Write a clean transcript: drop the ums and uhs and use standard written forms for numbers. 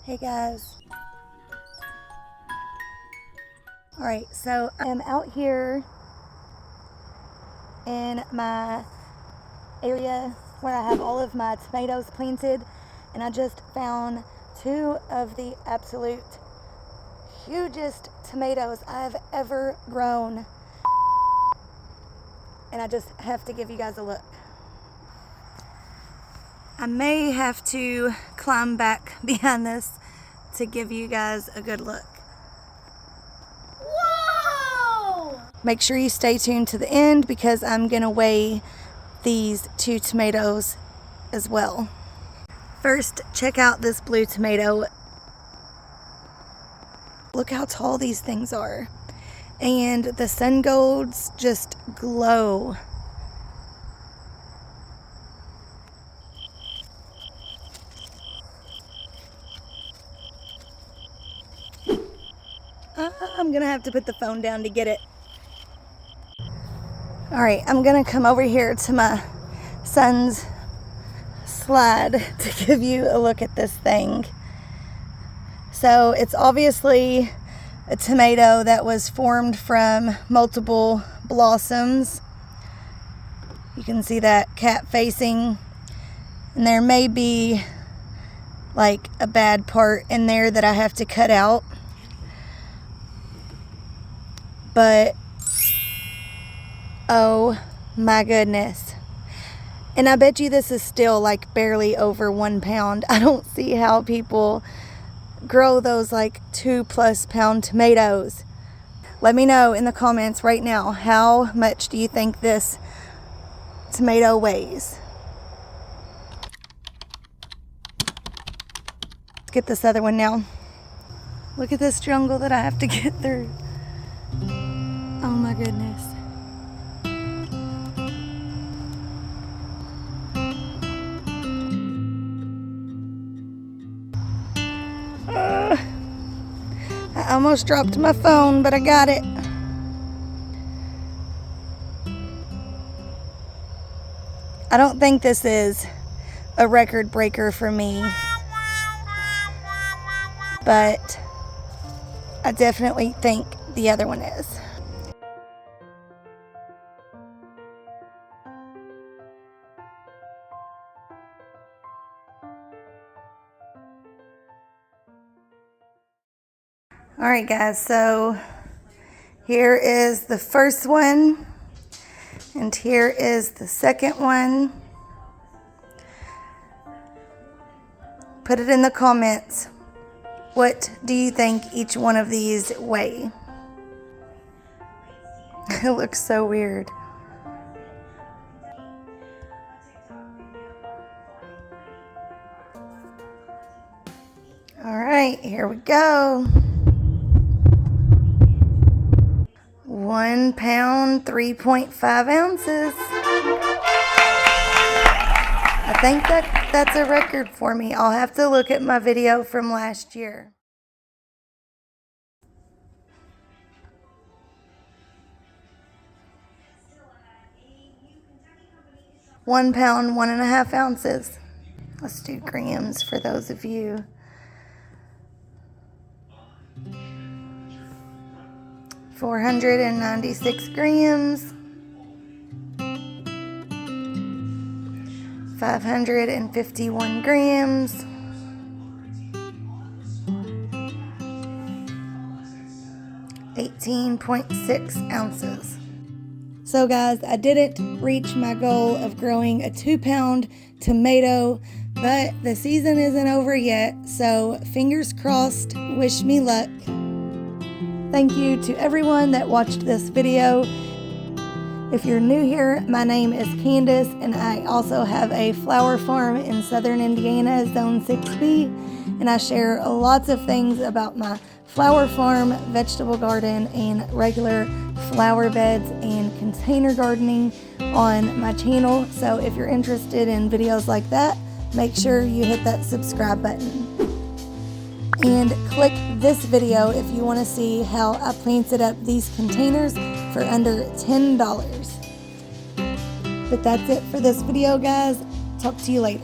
Hey guys. Alright, so I am out here in my area where I have all of my tomatoes planted, and I just found two of the absolute hugest tomatoes I've ever grown, and I just have to give you guys a look. I may have to climb back behind this to give you guys a good look. Whoa! Make sure you stay tuned to the end because I'm gonna weigh these two tomatoes as well. First, check out this blue tomato. Look how tall these things are. And the sun golds just glow. I'm gonna have to put the phone down to get it. Alright, I'm gonna come over here to my son's slide to give you a look at this thing. So it's obviously a tomato that was formed from multiple blossoms. You can see that cap facing, and there may be like a bad part in there that I have to cut out. But oh my goodness. And I bet you this is still like barely over 1 pound. I don't see how people grow those like 2+ pound tomatoes. Let me know in the comments right now, how much do you think this tomato weighs? Let's get this other one now. Look at this jungle that I have to get through. Oh my goodness. I almost dropped my phone, but I got it. I don't think this is a record breaker for me, but I definitely think the other one is. Alright guys, so here is the first one, and here is the second one. Put it in the comments. What do you think each one of these weigh? It looks so weird. Alright, here we go. 1 pound, 3.5 ounces. I think that's a record for me. I'll have to look at my video from last year. £1 pound, 1.5 ounces. Let's do grams for those of you. 496 grams, 551 grams, 18.6 ounces. So guys, I didn't reach my goal of growing a 2 pound tomato, but the season isn't over yet, so fingers crossed, wish me luck. Thank you to everyone that watched this video. If you're new here, my name is Candace, and I also have a flower farm in southern Indiana, Zone 6B, and I share lots of things about my flower farm, vegetable garden, and regular flower beds and container gardening on my channel. So if you're interested in videos like that, make sure you hit that subscribe button. And click this video if you want to see how I planted up these containers for under $10. But that's it for this video, guys. Talk to you later.